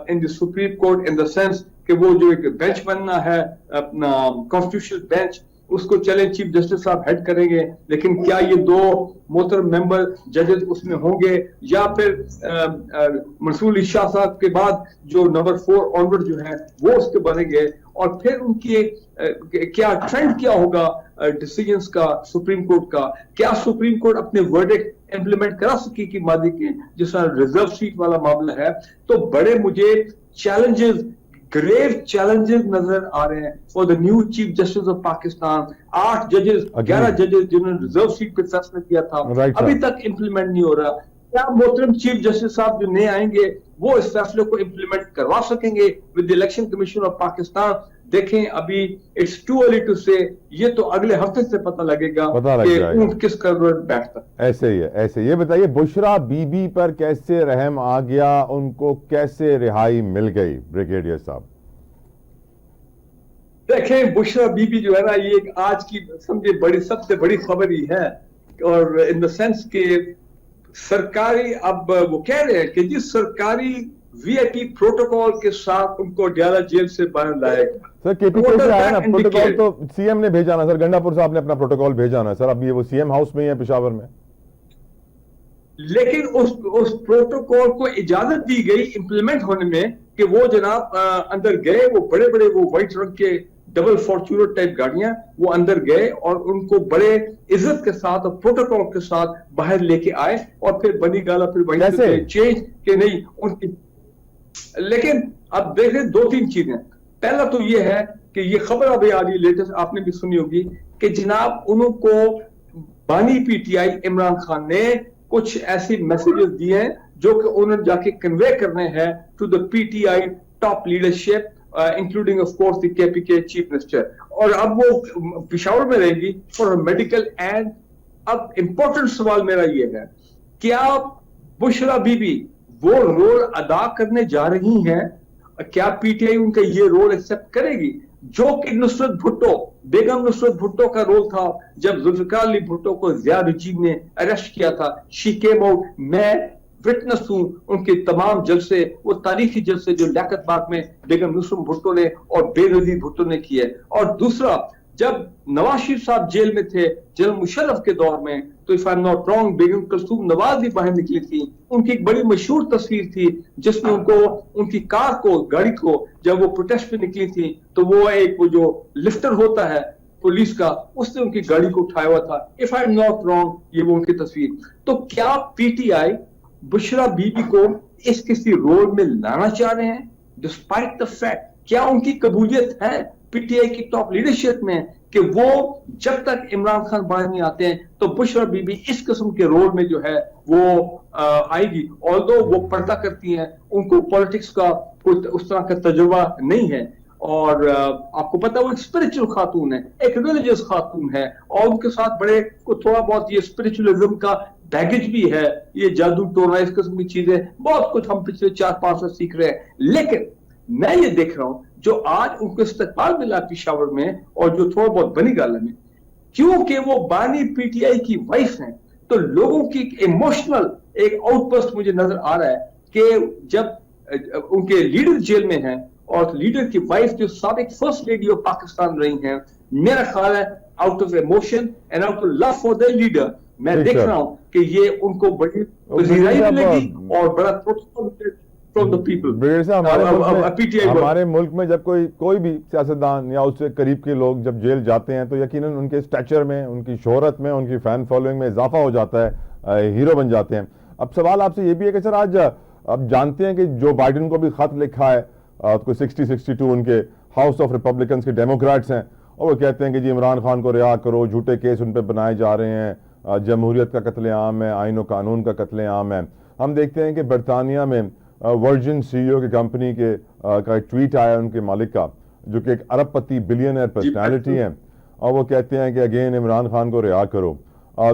in the Supreme Court in the sense कि वो जो एक बेंच बनना है अपना कॉन्स्टिट्यूशनल बेंच, उसको चले चीफ जस्टिस साहब हेड करेंगे, लेकिन क्या ये 2 मोहतरम मेंबर जजेस उसमें होंगे या फिर मंसूर अली शाह साहब के बाद जो नंबर 4 ऑनवर्ड जो है वो उसके बनेंगे, और फिर उनकी क्या ट्रेंड क्या होगा डिसीजंस का सुप्रीम कोर्ट का। क्या सुप्रीम कोर्ट अपने वर्डिक्ट इंप्लीमेंट करा सके कि मादी के जिस रिजर्व सीट वाला मामला है। तो बड़े मुझे चैलेंजेस, ग्रेव चैलेंजेस नजर आ रहे हैं for the new chief justice of Pakistan. 8 जजेस 11 जजेस जिन्होंने रिजर्व सीट पे फैसला किया था अभी तक इंप्लीमेंट नहीं हो रहा। क्या मोहतरम चीफ जस्टिस साहब जो नए आएंगे वो इस फैसले को इंप्लीमेंट करवा सकेंगे with the election commission of Pakistan? دیکھیں ابھی اٹس ٹو ارلی ٹو سے, یہ تو اگلے ہفتے سے پتہ لگ پتہ لگ کہ جائے گا اونٹ کس کا بیٹھتا. ایسے ہی ہے, ایسے. یہ بتائیے بشرا بی بی پر کیسے رحم آ گیا, ان کو کیسے رہائی مل گئی بریگیڈیئر صاحب؟ دیکھیں بشرا بی بی جو ہے نا, یہ آج کی سمجھے سب سے بڑی خبر ہی ہے, اور ان دا سینس کہ سرکاری اب وہ کہہ رہے ہیں کہ جس سرکاری وی آئی پی پروٹوکول کے ساتھ ان کو ڈیالہ جیل سے باہر لائے گا. سر کے پی کے سے آیا نا پروٹوکول, تو سی ایم نے بھیجا نا سر, گنڈا پور صاحب نے اپنا پروٹوکول بھیجا نا سر, اب یہ وہ سی ایم ہاؤس میں ہی ہے پشاور میں. لیکن اس پروٹوکول کو اجازت دی گئی امپلیمنٹ ہونے میں کہ وہ جناب اندر گئے, وہ بڑے بڑے وہ وائٹ رنگ کے ڈبل فارچونر ٹائپ گاڑیاں وہ اندر گئے اور ان کو بڑے عزت کے ساتھ اور پروٹوکول کے ساتھ باہر لے کے آئے, اور پھر بنی گالا پھر وہیں سے چینج کہ نہیں ان کی. لیکن اب دیکھیں دو تین چیزیں. پہلا تو یہ ہے کہ یہ خبر ابھی آ رہی لیٹسٹ, آپ نے بھی سنی ہوگی کہ جناب انہوں کو بانی پی ٹی آئی عمران خان نے کچھ ایسی میسیجز دیے ہیں جو کہ انہوں نے جا کے کنوے کرنے ہیں to the P T I top leadership including of course the K P کے چیف منسٹر, اور اب وہ پشاور میں رہیں گی فار میڈیکل. اینڈ اب امپورٹنٹ سوال میرا یہ ہے, کیا بشرا بی بی وہ رول ادا کرنے جا رہی ہیں, کیا پی ٹی آئی ان کا یہ رول ایکسپٹ کرے گی جو کہ نصرت بھٹو, بیگم نصرت بھٹو کا رول تھا جب ذوالفقار علی بھٹو کو ضیاء رجیب نے اریسٹ کیا تھا. شی کیم آؤٹ, میں وٹنس ہوں ان کے تمام جلسے, وہ تاریخی جلسے جو لیاقت باغ میں بیگم نصرت بھٹو نے اور بے نظیر بھٹو نے کیے. اور دوسرا, جب نواز شریف صاحب جیل میں تھے جنرل مشرف کے دور میں, تو if I'm not wrong Begum Kulsoom Nawaz بھی باہر نکلی تھی. ان کی ایک بڑی مشہور تصویر تھی جس میں ان کو ان کی کار کو, گاڑی کو, جب وہ پروٹیسٹ پہ نکلی تھی تو وہ ایک وہ جو لفٹر ہوتا ہے پولیس کا, اس نے ان کی گاڑی کو اٹھایا ہوا تھا. if I'm not wrong یہ وہ ان کی تصویر. تو کیا پی T I Bushra be be کو اس کسی رول میں لانا چاہ رہے ہیں ڈسپائٹ دا فیکٹ, کیا ان کی قبولیت ہے پی ٹی آئی کی ٹاپ لیڈرشپ میں کہ وہ جب تک عمران خان باہر نہیں آتے ہیں تو بشرا بی بی اس قسم کے رول میں جو ہے وہ آئے گی. although وہ پردہ کرتی ہیں, ان کو پولیٹکس کا کوئی اس طرح کا تجربہ نہیں ہے, اور آپ کو پتا وہ ایک اسپرچل خاتون ہے, ایک ریلیجیس خاتون ہے, اور ان کے ساتھ بڑے تھوڑا بہت یہ اسپرچولزم کا بیگیج بھی ہے, یہ جادو ٹونا اس قسم کی چیزیں بہت کچھ ہم پچھلے 4-5 سال سیکھ رہے ہیں. لیکن میں یہ دیکھ رہا ہوں جو آج ان کو استقبال ملا پشاور میں اور جو تھوڑا بہت بنی گالا میں, کیونکہ وہ بانی پی ٹی آئی کی وائف ہیں, تو لوگوں کی ایموشنل ایک آؤٹ برسٹ مجھے نظر آ رہا ہے کہ جب ان کے لیڈر جیل میں ہیں اور لیڈر کی وائف جو سابق فرسٹ لیڈی آف پاکستان رہی ہیں, میرا خیال ہے out of emotion and out of love for their leader میں دیکھ رہا ہوں کہ یہ ان کو بڑی پذیرائی ملے گی اور بڑا ہمارے ملک میں جب کوئی بھی سیاستدان یا اس سے قریب کے لوگ جب جیل جاتے ہیں تو یقیناً ان کے اسٹیچر میں, ان کی شہرت میں, ان کی فین فالوئنگ میں اضافہ ہو جاتا ہے, ہیرو بن جاتے ہیں. اب سوال آپ سے یہ بھی ہے کہ سر آج اب جانتے ہیں کہ جو بائیڈن کو بھی خط لکھا ہے, کوئی 60-62 ان کے ہاؤس آف ریپبلکنس کے ڈیموکریٹس ہیں, اور وہ کہتے ہیں کہ جی عمران خان کو رہا کرو, جھوٹے کیس ان پہ بنائے جا رہے ہیں, جمہوریت کا قتل عام ہے, آئین و قانون کا قتل عام ہے. ہم دیکھتے ہیں کہ برطانیہ میں ورجن سی ای او کی کمپنی کا ایک ٹویٹ آیا ان کے مالک کا, جو کہ ایک ارب پتی بلینئر پرسنالٹی ہیں, اور وہ کہتے ہیں کہ اگین عمران خان کو رہا کرو.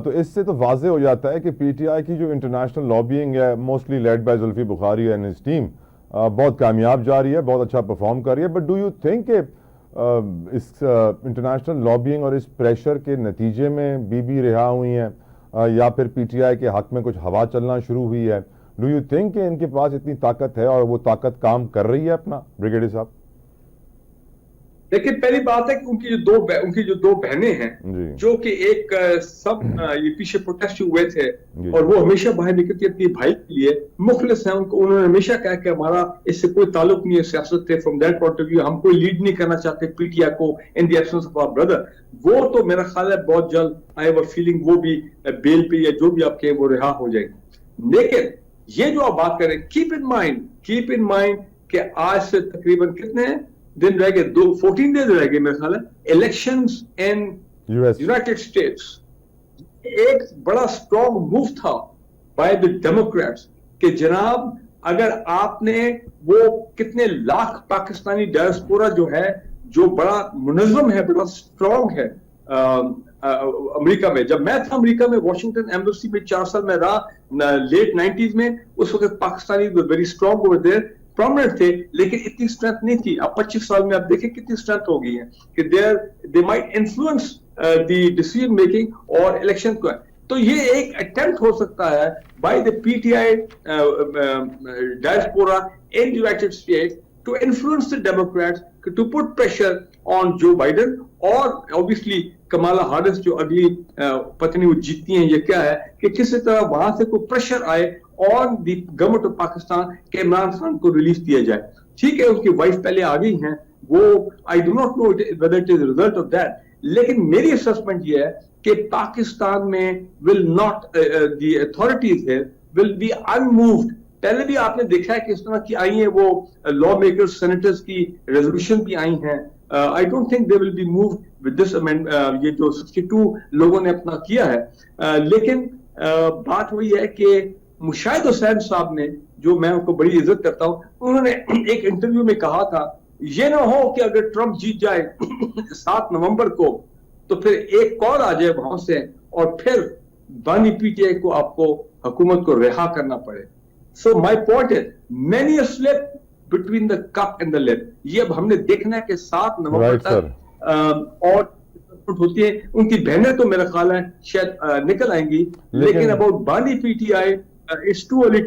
تو اس سے تو واضح ہو جاتا ہے کہ پی ٹی آئی کی جو انٹرنیشنل لابینگ ہے, mostly led by Zulfi Bukhari and his team, بہت کامیاب جا رہی ہے, بہت اچھا پرفارم کر رہی ہے. بٹ ڈو یو تھنک کہ اس انٹرنیشنل لابینگ اور اس پریشر کے نتیجے میں بی بی رہا ہوئی ہیں, یا پھر پی ٹی آئی کے حق میں کچھ ہوا چلنا شروع ہوئی ہے؟ ڈو یو تھنک کہ ان کے پاس اتنی طاقت ہے اور وہ طاقت کام کر رہی ہے اپنا؟ بریگیڈیئر صاحب دیکھیں, پہلی بات ہے کہ ان کی جو دو بہنیں ہیں جو کہ ایک سب یہ پیچھے پروٹیسٹ ہوئے تھے, اور وہ ہمیشہ باہر نکلتی اپنے بھائی کے لیے مخلص ہیں. انہوں نے ہمیشہ کہا کہ ہمارا اس سے کوئی تعلق نہیں ہے سیاست سے, from that point of view ہم کوئی لیڈ نہیں کرنا چاہتے پی ٹی آئی کو in the absence of our brother. وہ تو میرا خیال ہے بہت جلد آئی ہیو اے فیلنگ وہ بھی بیل پہ یا جو بھی آپ کے وہ رہا ہو جائے گی. لیکن یہ جو آپ بات کریں, کیپ ان مائنڈ کہ آج سے تقریباً کتنے دن رہ گئے, 14 ڈیز رہ گئے میرے خیال ہے الیکشنز ان یونائٹڈ اسٹیٹس. ایک بڑا اسٹرانگ موو تھا بائی دی ڈیموکریٹس کہ جناب اگر آپ نے وہ کتنے لاکھ پاکستانی ڈائسپورا جو ہے जो बड़ा मुनज़्ज़म है, बड़ा स्ट्रॉन्ग है अमेरिका में। जब मैं था अमेरिका में वॉशिंगटन एम्बेसी में 4 साल में रहा लेट 90s में, उस वक्त Pakistani very strong over there, prominent थे, लेकिन इतनी स्ट्रेंथ नहीं थी। अब 25 साल में आप देखें कितनी स्ट्रेंथ हो गई है कि they might influence the decision making और इलेक्शन को। तो ये एक अटेम्प्ट हो सकता है by the PTI diaspora in United States to influence the Democrats, to put pressure on Joe Biden और ऑब्वियसली कमाला हारिस जो अगली पत्नी वो जीतती हैं, ये क्या है कि किसी तरह वहां से कोई प्रेशर आए on the government of Pakistan के इमरान खान को रिलीज दिया जाए। ठीक है, उसकी वाइफ पहले आ गई हैं, वो I do not know whether it is result of that, लेकिन मेरी असेसमेंट ये है कि पाकिस्तान में will not the authorities here will be unmoved. पहले भी आपने देखा है कि इस तरह की आई हैं, वो लॉ मेकर्स सेनेटर्स की रेजोल्यूशन भी आई हैं। I don't think they will be moved with this amendment, ये जो 62 लोगों ने अपना किया है। लेकिन बात वही है कि मुशाहिद हुसैन साहब ने, जो मैं उनको बड़ी इज्जत करता हूं, उन्होंने एक इंटरव्यू में कहा था ये ना हो कि अगर ट्रंप जीत जाए 7 नवंबर को तो फिर एक कॉल आ जाए वहां से और फिर बानी पीटीआई को आपको हुकूमत को रिहा करना पड़े। So my point is many a slip between the cup and the lip. ये अब हमने देखना है कि 7 नवंबर तक और होती है, उनकी बहनें तो मेरा ख्याल है शायद निकल आएंगी, लेकिन अबाउट बानी PTI it's too early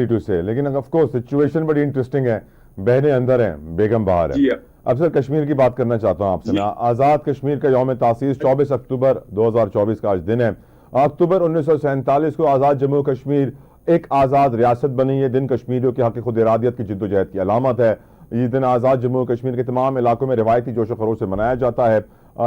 to say. लेकिन ऑफ कोर्स सिचुएशन बड़ी इंटरेस्टिंग है, बहनें अंदर हैं, बेगम बाहर है। अब सर कश्मीर की बात करना चाहता हूं आपसे मैं। आज़ाद कश्मीर का यौम तासीस 24 अक्टूबर 2024 का आज दिन है। अक्टूबर 1947 को आज़ाद जम्मू कश्मीर एक आज़ाद रियासत बनी। ये दिन कश्मीरियों के हक़ खुद इरादियत की जिद्दोजहद की अलामत है। ये दिन आज़ाद जम्मू कश्मीर के तमाम इलाकों में रिवायती जोश व खरोश से मनाया जाता है।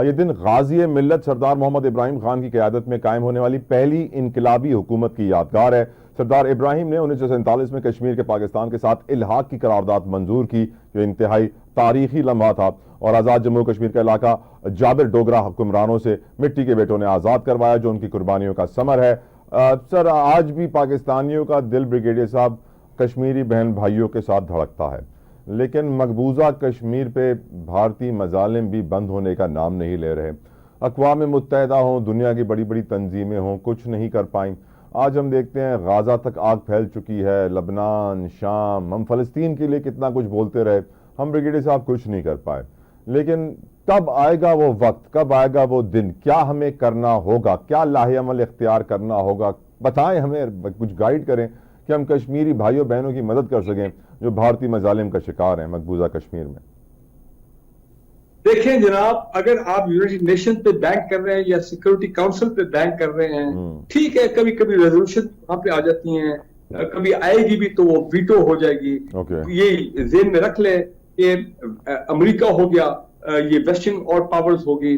ये दिन गाज़ी मिल्लत सरदार मोहम्मद इब्राहिम खान की क़यादत में कायम होने वाली पहली इनकलाबी हुकूमत की यादगार है। सरदार इब्राहिम ने 1947 में कश्मीर के पाकिस्तान के साथ इल्हाक की करारदाद मंजूर की, जो इंतहाई तारीखी लम्हा था, और आज़ाद जम्मू कश्मीर का इलाका जाबिर डोगरा हुक्मरानों से मिट्टी के बेटों ने आज़ाद करवाया, जो उनकी कुर्बानियों का समर है। सर आज भी पाकिस्तानियों का दिल ब्रिगेडियर साहब कश्मीरी बहन भाइयों के साथ धड़कता है, लेकिन मकबूजा कश्मीर पे भारतीय मजालिम भी बंद होने का नाम नहीं ले रहे। अक़वाम मुत्तहिदा हों, दुनिया की बड़ी बड़ी तंजीमें हों, कुछ नहीं कर पाई। आज हम देखते हैं गाज़ा तक आग फैल चुकी है, लबनान, शाम, हम फ़लस्तीन के लिए कितना कुछ बोलते रहे, हम ब्रिगेडियर साहब कुछ नहीं कर पाए। लेकिन कब आएगा वो वक्त, कब आएगा वो दिन, क्या हमें करना होगा, क्या लाहे अमल इख्तियार करना होगा, बताएं हमें, कुछ गाइड करें कि हम कश्मीरी भाइयों बहनों की मदद कर सकें जो भारतीय मजालिम का शिकार हैं मकबूजा कश्मीर में। देखें जनाब, अगर आप यूनाइटेड नेशन पे बैंक कर रहे हैं या सिक्योरिटी काउंसिल पे बैंक कर रहे हैं, ठीक है, कभी कभी रेजोल्यूशन वहां पे आ जाती हैं, कभी आएगी भी तो वो वीटो हो जाएगी। ये ज़हन में रख ले कि अमेरिका हो गया, ये वेस्टर्न और पावर्स होगी,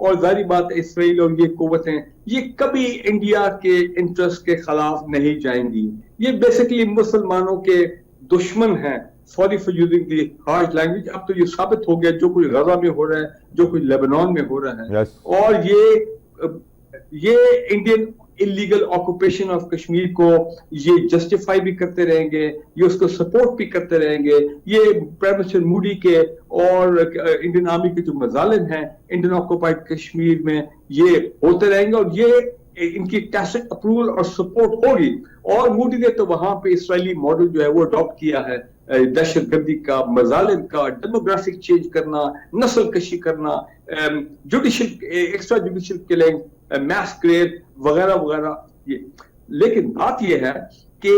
और जारी बात है इसराइल और ये कुव्वतें, ये कभी इंडिया के इंटरेस्ट के खिलाफ नहीं जाएंगी। ये बेसिकली मुसलमानों के दुश्मन हैं। Sorry for using the harsh language. अब तो ये साबित हो गया, जो कोई गजा में हो रहा है, जो कोई लेबनान में हो रहा है, और ये Indian illegal occupation of Kashmir को ये जस्टिफाई भी करते रहेंगे, ये उसको सपोर्ट भी करते रहेंगे। ये प्राइम मिनिस्टर मोदी के और इंडियन आर्मी के जो मजालिम हैं इंडियन ऑक्यूपाइड कश्मीर में, ये होते रहेंगे, और ये इनकी टैसिट अप्रूवल और सपोर्ट होगी। और मोदी ने तो वहां पे इसराइली मॉडल जो है वो अडॉप्ट किया है, दहशतगर्दी का, मजालिम का, डेमोग्राफिक चेंज करना, नस्ल कशी करना, judicial extra judicial killing, mass grave वगैरह वगैरह। ये लेकिन बात यह है कि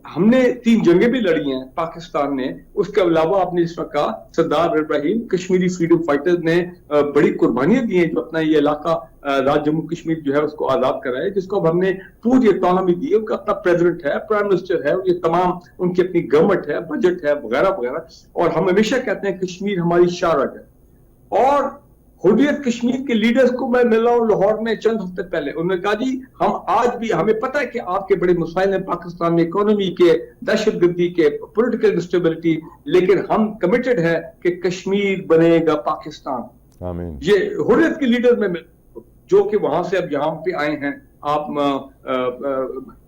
हमने 3 जंगें भी लड़ी हैं पाकिस्तान ने। उसके अलावा आपने इस वक्त कहा सरदार इब्राहिम, कश्मीरी फ्रीडम फाइटर्स ने बड़ी कुर्बानियां दी हैं, जो अपना ये इलाका राज जम्मू कश्मीर जो है उसको आजाद कराया, जिसको अब हमने पूरी ऑटोनॉमी दी है। उनका अपना प्रेसिडेंट है, प्राइम मिनिस्टर है, ये तमाम उनकी अपनी गवर्नमेंट है, बजट है वगैरह वगैरह। और हम हमेशा कहते हैं कश्मीर हमारी शारक है। और हुर्रियत कश्मीर के लीडर्स को मैं मिला हूं लाहौर में चंद हफ्ते पहले, उन्होंने कहा जी हम आज भी, हमें पता है कि आपके बड़े मसाइल हैं पाकिस्तान में, इकोनॉमी के, दहशतगर्दी के, पॉलिटिकल इंस्टेबिलिटी, लेकिन हम कमिटेड है कि कश्मीर बनेगा पाकिस्तान। आमीन। ये हुर्रियत के लीडर्स में जो कि वहां से अब यहाँ पे आए हैं, आप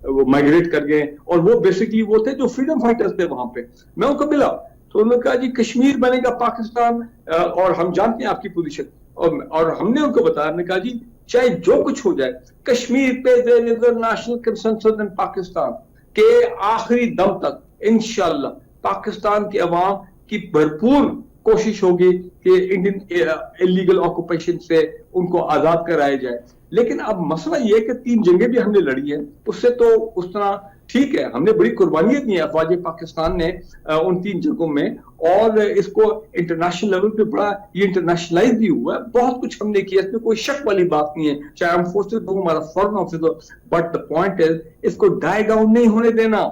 वो माइग्रेट कर गए, और वो बेसिकली वो थे जो फ्रीडम फाइटर्स थे वहां पे। मैं उनको मिला تو انہوں نے کہا جی کشمیر بنے گا پاکستان اور ہم جانتے ہیں آپ کی پوزیشن, اور ہم نے ان کو بتایا, ہم نے کہا جی چاہے جو کچھ ہو جائے کشمیر پہ there is a national consensus in Pakistan کہ آخری دم تک انشاءاللہ پاکستان کی عوام کی بھرپور کوشش ہوگی کہ انڈین انلیگل آکوپیشن سے ان کو آزاد کرایا جائے. لیکن اب مسئلہ یہ کہ 3 جنگیں بھی ہم نے لڑی ہیں, اس سے تو اس طرح ٹھیک ہے ہم نے بڑی قربانیاں دی ہیں افواج پاکستان نے ان 3 جنگوں میں, اور اس کو انٹرنیشنل لیول پہ بڑا یہ انٹرنیشنلائز بھی ہوا ہے, بہت کچھ ہم نے کیا, اس میں کوئی شک والی بات نہیں ہے, چاہے ہم فورسز ہو ہمارا فورن آفس ہو, بٹ دا پوائنٹ از اس کو ڈائی ڈاؤن نہیں ہونے دینا.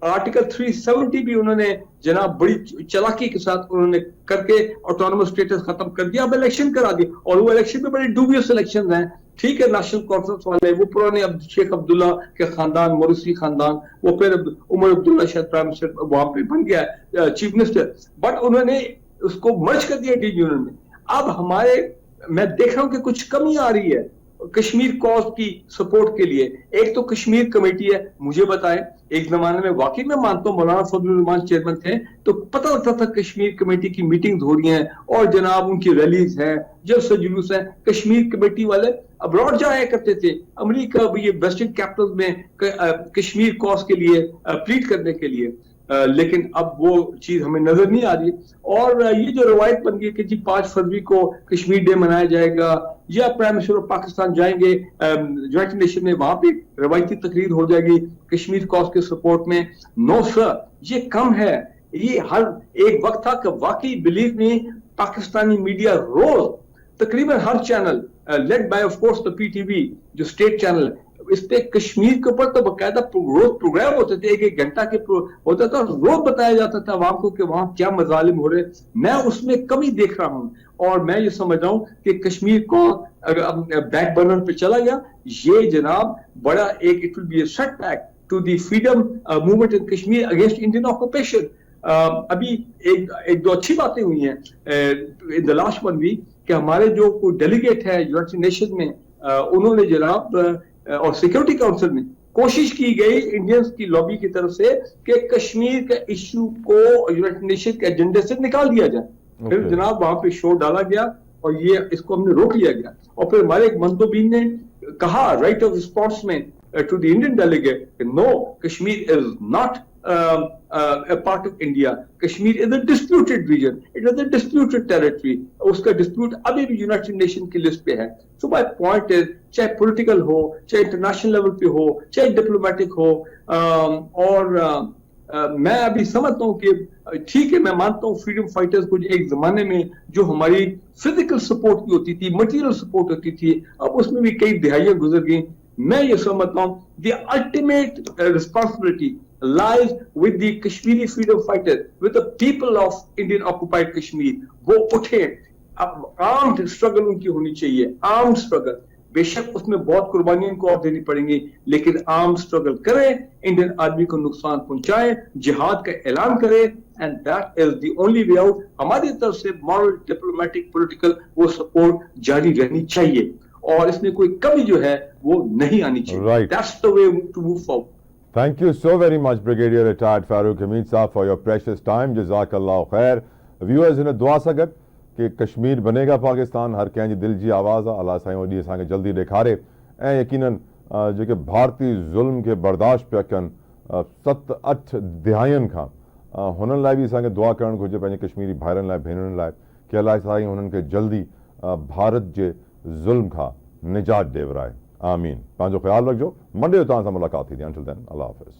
آرٹیکل 370 بھی انہوں نے جناب بڑی چلاکی کے ساتھ انہوں نے کر کے آٹونومس اسٹیٹس ختم کر دیا, اب الیکشن کرا دیا, اور وہ الیکشن میں بڑے ڈوبیس الیکشن ہیں. ٹھیک ہے نیشنل کانفرنس والے وہ پرانے شیخ عبداللہ کے خاندان, موروثی خاندان, وہ پھر عمر عبداللہ شاید پرائم منسٹر وہاں پہ بن گیا چیف منسٹر, بٹ انہوں نے اس کو مرج کر دیا ڈی یونین میں. اب ہمارے میں دیکھ رہا ہوں کہ کچھ کمی آ رہی ہے کشمیر کاز کی سپورٹ کے لیے. ایک تو کشمیر کمیٹی ہے, مجھے بتائیں ایک زمانے میں واقعی میں مانتا ہوں مولانا فضل الرحمان چیئرمین تھے تو پتہ لگتا تھا کشمیر کمیٹی کی میٹنگز ہو رہی ہیں اور جناب ان کی ریلیز ہیں, جلسے جلوس ہیں, کشمیر کمیٹی والے ابراڈ جایا کرتے تھے امریکہ بھی, یہ ویسٹرن کیپٹل میں کشمیر کاز کے لیے پلیڈ کرنے کے لیے, لیکن اب وہ چیز ہمیں نظر نہیں آ رہی. اور یہ جو روایت بن گئی کہ جی 5 فروری کو کشمیر ڈے منایا جائے گا یا پرائم منسٹر آف پاکستان جائیں گے یونائٹڈ نیشن میں, وہاں پہ روایتی تقریر ہو جائے گی کشمیر کاز کے سپورٹ میں. نو سر, یہ کم ہے. یہ ہر ایک وقت تھا کہ واقعی بلیو می پاکستانی میڈیا روز تقریباً ہر channel led by of course the P T V جو اسٹیٹ چینل اس پہ کشمیر کے اوپر تو باقاعدہ روز پروگرام ہوتے تھے, 1 گھنٹہ کے ہوتا تھا, روز بتایا جاتا تھا عوام کو کہ وہاں کیا مظالم ہو رہے. میں اس میں کمی دیکھ رہا ہوں اور میں یہ سمجھ رہا ہوں کہ کشمیر کو بیک برنر پہ چلا گیا, یہ جناب بڑا ایک it will be a setback to the freedom movement in Kashmir against Indian occupation. ابھی ایک 2 اچھی باتیں ہوئی ہیں ان دا لاسٹ 1 ویک کہ ہمارے جو کوئی ڈیلیگیٹ ہے یونائٹڈ نیشن میں انہوں نے جناب اور سیکورٹی کاؤنسل میں کوشش کی گئی انڈینز کی لابی کی طرف سے کہ کشمیر کا ایشو کو یونائٹڈ نیشن کے ایجنڈے سے نکال دیا جائے. پھر جناب وہاں پہ شور ڈالا گیا اور یہ اس کو ہم نے روک لیا گیا. اور پھر ہمارے ایک مندوبین نے کہا رائٹ آف رسپانس میں to the Indian delegate no Kashmir is not a part of India. Kashmir is a disputed region. It is a disputed territory. اس کا dispute ابھی بھی یونائٹڈ نیشن کی لسٹ پہ ہے. So my point is چاہے political ہو, چاہے international level پہ ہو, چاہے ڈپلومیٹک ہو, اور میں ابھی سمجھتا ہوں کہ ٹھیک ہے میں مانتا ہوں فریڈم فائٹرز کو ایک زمانے میں جو ہماری فزیکل سپورٹ کی ہوتی تھی, مٹیریل سپورٹ ہوتی تھی, اب اس میں بھی کئی دہائیاں گزر گئیں. میں یہ سمجھتا ہوں the ultimate responsibility lies with the Kashmiri freedom fighters, with the people of Indian occupied Kashmir. وہ اٹھے, اب armed struggle ان کی ہونی چاہیے, armed struggle. بے شک اس میں بہت قربانیاں ان کو اور دینی پڑیں گی, لیکن armed struggle کریں, انڈین آدمی کو نقصان پہنچائیں, جہاد کا اعلان کریں, and that is the only way out. ہماری طرف سے moral, diplomatic, political وہ سپورٹ جاری رہنی چاہیے, اور اس میں کوئی کمی جو ہے وہ نہیں آنی چاہیے. That's the way to move forward. Thank you so very much, Brigadier Retired Farooq Hamid Saab, for your precious time. Jazakallah khair. Viewers in دعا سگت کہ کشمیر بنے گا پاکستان, ہر کہیں جی دل جی آواز اللہ سائیں وڈی اساں کے جلدی ڈیکھارے ऐं यकीनन जेके भारतीय ज़ुल्म खे बर्दाश्त पिया कनि 7-8 दिहायनि खां हुननि लाइ बि असांखे दुआ करणु घुरिजे पंहिंजे कश्मीरी भाइरनि लाइ भेनरुनि लाइ कि अलाह साईं हुननि खे जल्दी भारत जे ज़ुल्म खां निजात ॾिए विराए. आमीन. पंहिंजो ख़्यालु रखिजो. मंडे जो तव्हां सां मुलाक़ात थींदी. Until then, Allah Hafiz.